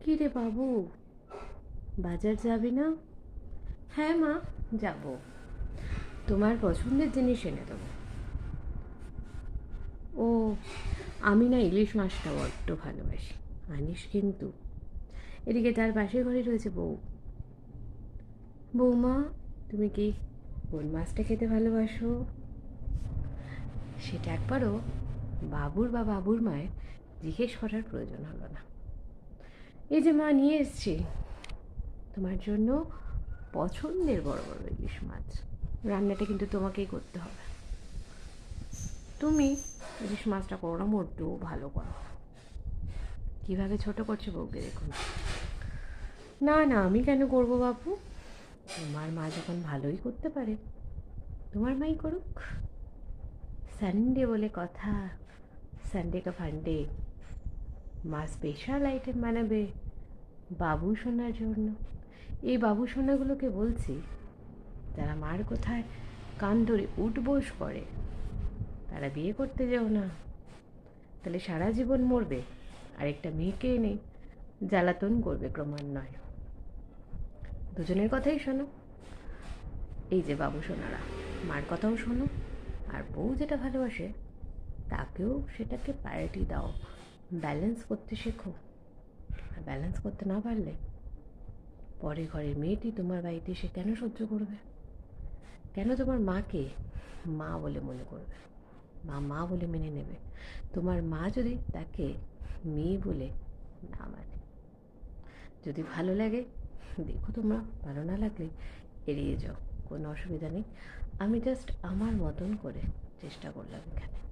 কি রে বাবু, বাজার যাবি না? হ্যাঁ মা, যাব। তোমার পছন্দের জিনিস এনে দেবো। ও, আমি না ইলিশ মাছটা বড্ড ভালোবাসি, আনিস কিন্তু। এদিকে তার পাশের ঘরে রয়েছে বউ। বৌমা, তুমি কি কোন মাছটা খেতে ভালোবাসো? সেটা একবারও বাবুর বা বাবুর মায়ের জিজ্ঞেস করার প্রয়োজন হলো না। এই যে মা, নিয়ে এসছি তোমার জন্য পছন্দের বড় বড় ইলিশ মাছ। রান্নাটা কিন্তু তোমাকেই করতে হবে। তুমি ইলিশ মাছটা করো না, মোটেও ভালো করো। কীভাবে ছোট করছো বউকে দেখুন। না না, আমি কেন করবো বাপু? তোমার মা যখন ভালোই করতে পারে, তোমার মাই করুক। সানডে বলে কথা, সানডে কা ফান্ডে মা স্পেশাল আইটেম বানাবে বাবু সোনার জন্য। এই বাবু সোনাগুলোকে বলছি, যারা মার কোথায় কান ধরে উঠবোস করে, তারা বিয়ে করতে যেও না। তাহলে সারা জীবন মরবে, আরেকটা মেয়েকে এনে জ্বালাতন করবে ক্রমান্বয়ে। দুজনের কথাই শোনো। এই যে বাবু সোনারা, মার কথাও শোনো, আর বউ যেটা ভালোবাসে তাকেও সেটাকে প্রায়োরিটি দাও। ব্যালেন্স করতে শেখো। আর ব্যালেন্স করতে না পারলে পরে ঘরের মেয়েটি তোমার বাড়িতে এসে কেন সহ্য করবে? কেন তোমার মাকে মা বলে মনে করবে? মা মা বলে মেনে নেবে। তোমার মা যদি তাকে মেয়ে বলে না মানে। যদি ভালো লাগে দেখো, তোমরা ভালো না লাগলে এড়িয়ে যাও, কোনো অসুবিধা নেই। আমি জাস্ট আমার মতন করে চেষ্টা করলাম এখানে।